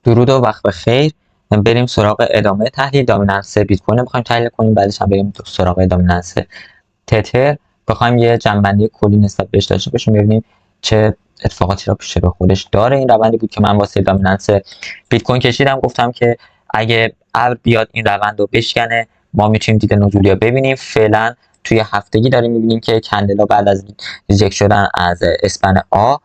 درود و وقت بخیر. بریم سراغ ادامه تحلیل دامیننس بیت کوین می‌خوایم تحلیل کنیم، بعدش هم بریم سراغ دامیننس تتر، بخوایم یه جنبندی کلی نسبت بهش داشته باشیم، ببینیم چه اتفاقاتی را پیش رو خودش داره. این روندی بود که من واسه دامیننس بیت کوین کشیدم، گفتم که اگه ابر بیاد این روند رو بشکنه ما میتونیم دید نزولی رو ببینیم. فعلا توی هفتگی داریم میبینیم که کندلا بعد از ریجکت شدن از اسپن آ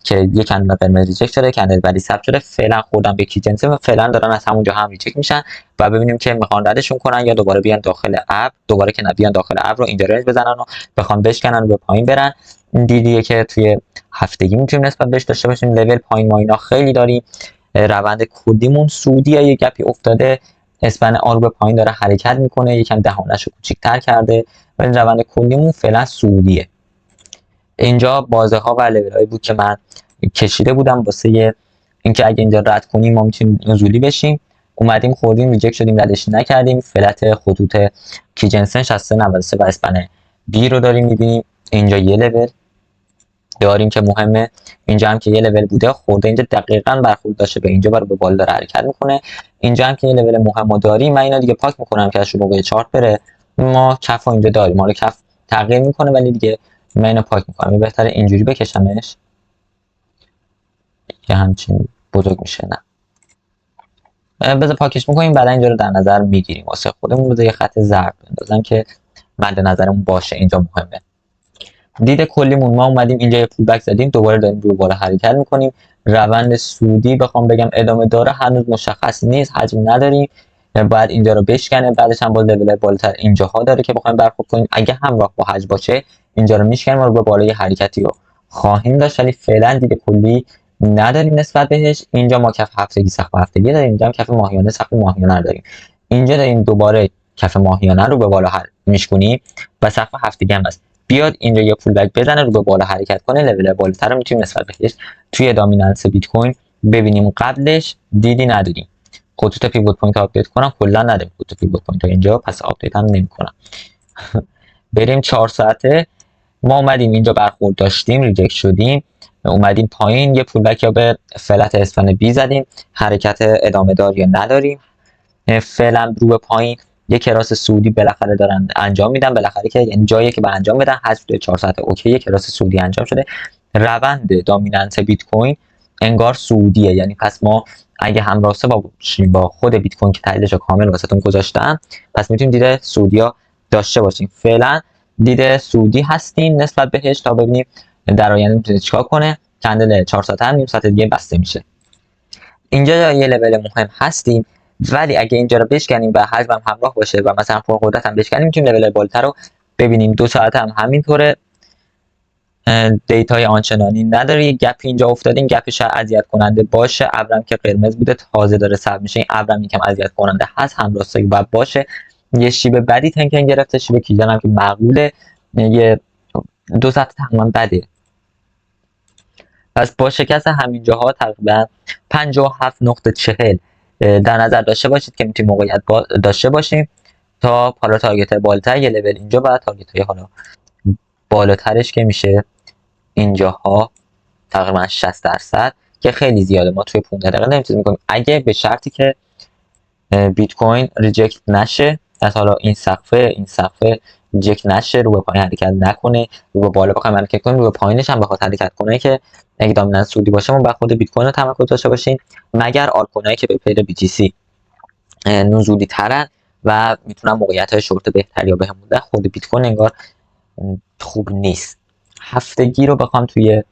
که یک کندل قرمز ریجکت شده، کندل بعدی ثبت شده، فعلا خوردن به کیجنسه و فعلا دارن از همونجا هم ریجکت میشن و ببینیم که میخوان ردشون کنن یا دوباره بیان داخل ابر، دوباره که بیان داخل ابر رو اینجا رنج بزنن و بخوام بشکنن و به پایین برن. این دیدیه که توی هفتگی میتونیم نسبت بهش داشته باشیم. لول پایین ما اینا خیلی داریم. روند کدیمون سعودیه، یه گپی افتاده، اسپن آر به پایین داره حرکت میکنه، یکم دهانشو کوچیک‌تر کرده، ولی روند کدیمون فعلا سعودیه. اینجا بازه ها و لول هایی بود که من کشیده بودم واسه اینکه اگه اینجا رد کنیم ما میتونیم نزولی بشیم. اومدیم خوردیم ریجکت شدیم، ردش نکردیم. فلت خطوط کیجنسن 6393 و اسپن بی رو داریم میبینیم. اینجا یه لول داریم که مهمه، اینجا هم که یه لول بوده خورده، اینجا دقیقاً برخورد داشته به اینجا برای به بالا داره حرکت میکنه. اینجا هم که یه لول مهم داریم، من اینا دیگه پاک میکنم که از شروع چارت بره. ما کف اینجا داریم، ما رو کف تغییر میکنه ولی دیگه من اینو پاک میکنم. بهتره اینجوری بکشمش که همچین بزرگ میشه. نه، بذار پاکش میکنیم، بعدا اینجا رو در نظر میگیریم واسه خودمون. بذار یه خط زرد بندازم که مد نظرمون باشه، اینجا مهمه. دید کلیمون ما اومدیم اینجا یه پول بک زدیم، دوباره داریم رو بالا حرکت میکنیم. روند سودی بخوام بگم ادامه داره، هنوز مشخص نیست، حجم نداریم، باید اینجا رو بشکنه. بعدش هم با لول بالاتر اینجاها داره که بخوایم برخورد کنیم. اگه همراه با حجم باشه اینجا رو میشکنیم و رو به بالای حرکتی رو خواهیم داشت، ولی فعلا دید کلی نداریم نسبت بهش. اینجا ما کف هفتگی سقف هفتگی داریم، اینجا هم کف ماهیانه سقف ماهیانه داریم. اینجا داریم دوباره کف ماهیانه رو به بالا میشکنیم و سقف هفتگی هم هست. بیاد اینجا یه پول بک بزنه رو به بالا حرکت کنه، لول بالاتر رو میتونیم نسبت بهش توی دامیننس بیت کوین ببینیم. قبلش دیدی نداریم. خطوط پیوت پوینت آپدیت کنم، کلا نداریم خطوط پیوت پوینت اینجا، پس آپدیت هم نمیکنم. بریم 4 ساعته. ما اومدیم اینجا برخورد داشتیم، ریجکت شدیم، اومدیم پایین، یه پول بک یا به فلت اسپن بی زدیم، حرکت ادامه دار یا نداریم. فعلا رو به پایین یک کراس سعودی بالاخره دارن انجام میدن، بالاخره که یعنی جایی که به انجام بدن حذف 4 ساعت اوکی، یک کراس سعودی انجام شده. روند دامیننس بیت کوین انگار سعودیه، یعنی پس ما اگه همراسته با خود بیت کوین که تحلیلش کامل واسهتون گذاشتم، پس میتونیم دید سعودیا داشته باشیم. فعلا دید سعودی هستیم نسبت بهش تا ببینیم در آینده میتونه چیکار کنه. کندل 4 ساعته هم نیم ساعت دیگه بسته میشه. اینجا یه لول مهم هستیم، ولی اگه اینجا رو بشکنیم و حجمم همراه باشه و مثلا پرقدرت هم بشکنیم میتونیم لول بالاتر رو ببینیم. 2 ساعت هم همینطوره، دیتای آنچنانی نداره. یه گپ اینجا افتاده، این گپ شاید اذیت کننده باشه. ابرم که قرمز بوده تازه داره سبز میشه، این ابرم یکم اذیت کننده هست، همراستایی باید باشه. یه شیب بدی تنکن گرفته، شیب کیجن هم که معقوله، یه 2 ساعت تقریبا بده. پس با شکست همین جاها تقریبا 57.40 در نظر داشته باشید که میتونیم موقعیت داشته باشیم تا حالا تارگت بالاتر یه لول اینجا و تارگت های حالا بالاترش که میشه اینجاها تقریبا 60% که خیلی زیاده. ما توی 15 دقیقه نمیتونیم میکنیم اگه به شرطی که بیت کوین ریجکت نشه، از حالا این سقف ریجکت نشه، رو به پایین حرکت نکنه، رو به بالا بخوایم حرکت کنیم، رو به پایینش هم بخواد حرکت کنه که اگه دامیننس سعودی باشه ما بعد خود بیت کوین رو تمرکز داشته باشیم، مگر آلت‌کوینایی که به پیر بی تی سی نزولی ترن و میتونن موقعیت های شورت بهتری یا بهمون بدن. خود بیت کوین انگار خوب نیست. هفتگی رو بخوام توی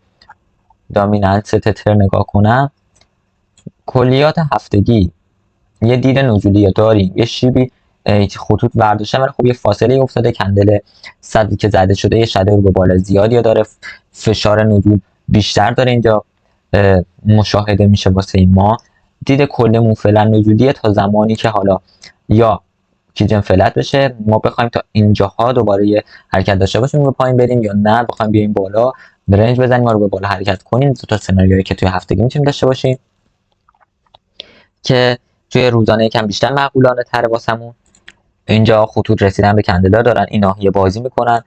دامیننس تتر نگاه کنم، کلیات هفتگی یه دید نزولی داریم، یه شیبی خطوط برداشتن ولی خب یه فاصله افتاده، کندل صدی که زده شده یه شده رو به بالا زیادی داره، فشار نزول بیشتر داره اینجا مشاهده میشه واسه ما. دید کلمون فعلا نزولیه تا زمانی که حالا یا کیجن فلت بشه ما بخوایم تا اینجاها دوباره یه حرکت داشته باشیم به پایین بریم، یا نه بخوایم بیایم بالا برنج بزنیم ما رو به بالا حرکت کنیم. دو تا سناریویی که توی هفتگی میتونیم داشته باشیم که توی روزانه یکم بیشتر معقولانه تره واسمون. اینجا خطوط رسیدن به کندلا دارن، این ناحیه بازی میکنن،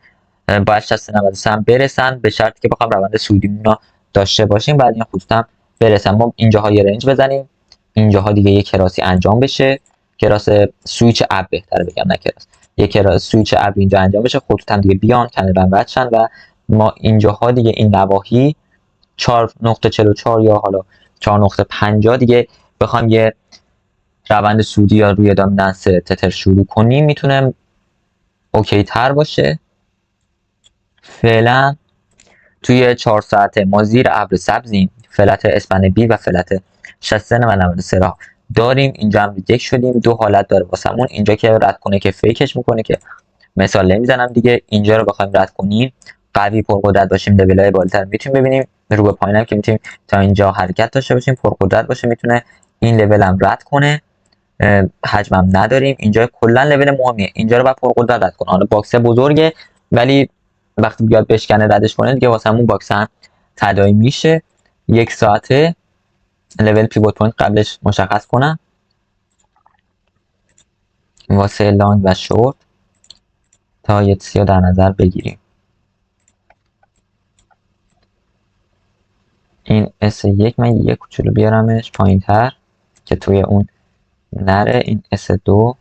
باید 60-93 هم برسن به شرطی که بخوام روند سعودیمون رو داشته باشیم، بعد این خطوط هم برسن. ما اینجاها یه رنج بزنیم اینجاها دیگه یک کراسی انجام بشه، کراس سویچ اب بهتره بگم نه کراس، یک کراس سویچ اب اینجا انجام بشه، خطوط هم دیگه بیان کانال رد شن و ما اینجاها دیگه این نواحی 4.44 یا حالا 4.50 دیگه بخوام یه روند سودی یا روی دامیننس تتر شروع کنیم میتونه اوکی تر باشه. فعلا توی 4 ساعته ما زیر ابر سبزیم، فلت اسپن بی و فلت 63 و 93 را داریم. اینجا هم ریجکت شدیم، دو حالت داره واسمون، اینجا که رد کنه که فیکش میکنه که مثال نمیزنم دیگه، اینجا رو بخوایم رد کنیم قوی پرقدرت باشیم لول‌های بالاتر میتونیم ببینیم، رو به پایین هم که میتونیم تا اینجا حرکت داشته باشیم، پرقدرت باشه میتونه این لول هم رد کنه، حجمم نداریم. اینجا کلا لول مهمیه، اینجا رو بعد پرقدرت رد کنه. حالا باکس بزرگه ولی وقتی بیاد بشکنه ردش کنه دیگه واسمون باکس هم تداعی میشه. 1 ساعته لول پیوت پوینت قبلش مشخص کنم واسه لانگ و شورت تا یه چیزی رو در نظر بگیریم. این S1 من یه کوچولو بیارمش پایین تر که توی اون نره. این S2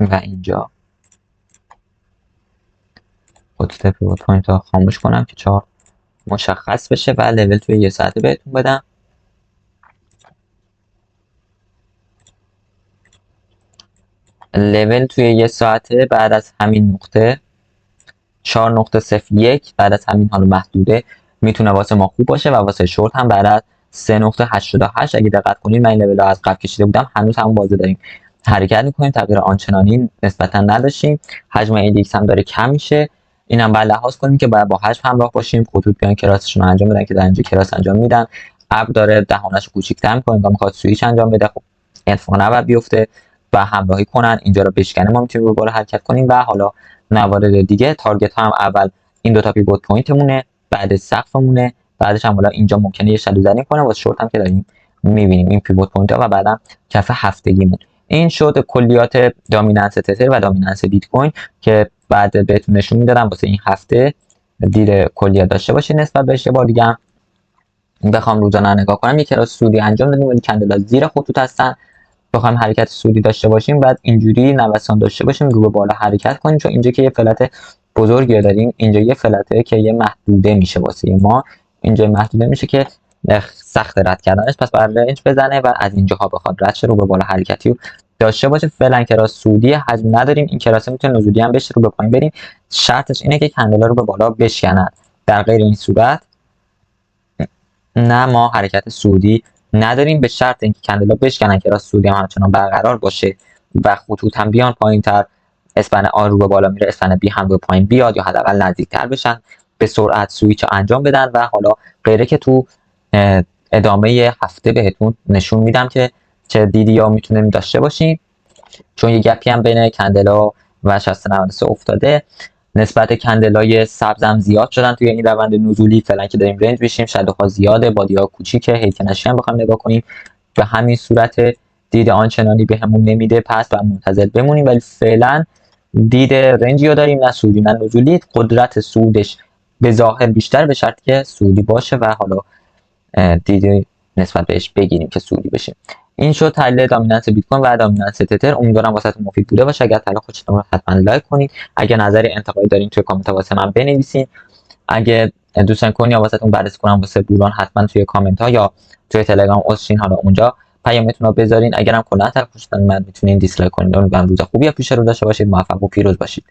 و اینجا خطوط پیوت پوینت رو خاموش کنم که 4 مشخص بشه و لول توی 1 ساعته بهتون بدم. لول توی 1 ساعته بعد از همین نقطه 4.01 بعد از همین حالا محدوده میتونه واسه ما خوب باشه و واسه شورت هم بعد از 3.88 اگه دقت کنید من این لول رو از قبل کشیده بودم، هنوز همون بازه داریم حرکت میکنیم، تغییر آنچنانی نسبتا نداشتیم، حجم ایندکس هم داره کم میشه. اینم باید لحاظ کنیم که باید با حجم همراه باشیم، خطوط بیان کراسشون رو انجام بدن که در اینجا کراس انجام میدن، ابر داره دهانش کوچیک‌تر میکنه و میخواد سویچ انجام بده، خب اتفاقا نباید بیفته و همراهی کنن، اینجا رو بشکنه ما میتونیم رو بالا حرکت کنیم. و حالا موارد دیگه تارگت ها هم اول این دو تا پیوت پوینتمونه، بعد سقفمونه، بعدش هم حالا اینجا ممکنه یه شادو زنی کنه واسه شورت هم که داریم میبینیم این پیوت پوینت ها و بعدم کف هفتگیمون. این شد کلیات دامیننس تتر و دامیننس بیت کوین که بعد بهتون نشون میدادم واسه این هفته دید کلیات داشته باشید نسبت بهش. یه بار دیگه هم بخوام روزانه نگاه کنم یک کراس سودی انجام دادیم ولی کندلا زیر خطوط هستن، بخوایم حرکت سودی داشته باشیم بعد اینجوری نوسان داشته باشیم رو به بالا حرکت کنیم، چون اینجا که یه فلت بزرگی داریم، اینجا یه فلته که یه محدوده میشه واسه ما، اینجا محدوده میشه که سخت رد کردنش، پس بر رنج بزنه و از اینجاها بخواد رد شه رو به بالا حرکتی داشته باشه. فعلا کراس سودی حجم نداریم، این کراس میتونه نزولی هم بشه رو به پایین بریم، شرطش اینه که کندلا رو به بالا بشکنن، در غیر این صورت نه ما حرکت سودی نداریم، به شرط اینکه کندلا بشکنن کراس سودی هم همچنان برقرار باشه و خطوط هم بیان پایین تر، اسپن آ رو به بالا میره، اسپن بی هم به پایین بیاد یا حداقل نزدیکتر بشن، به سرعت سویچ انجام بدن و حالا غیره که تو ادامه هفته بهتون نشون میدم که چه دیدی ها میتونیم داشته باشیم. چون یه گپی هم بین کندلا و 6093 افتاده، نسبت کندلای سبزم زیاد شدن توی این روند نزولی، فعلا که داریم رنج بشیم شادوها زیاده، بادی‌ها کوچیکه، هیکنشی هم بخوایم نگاه کنیم به همین صورت دید آنچنانی بهمون نمیده، پس باید منتظر بمونیم. ولی فعلا دید رنجی رو داریم، نه سودی نه نزولی، قدرت سودش به ظاهر بیشتر به شرطی که سودی باشه و حالا دید نسبت بهش بگیریم که سودی بشه. این شد تحلیل دامیننس بیت کوین و دامیننس تتر، امیدوارم واسهتون مفید بوده باشه. اگر تحلیل خوشتون اومد حتما لایک کنید، اگر نظری انتقادی دارین توی کامنت واسه من بنویسین، اگه دوستان کنی یا واسهتون بررسی کنم واسه بوران حتما توی کامنت ها یا توی تلگرام اوشین حالا اونجا پیامتون رو بذارین. اگرم کلا تحلیل خوشتون اومد میتونین دیسلایک کنین. امیدوارم روز خوبی پیش رو داشته باشید، موفق و پیروز باشید.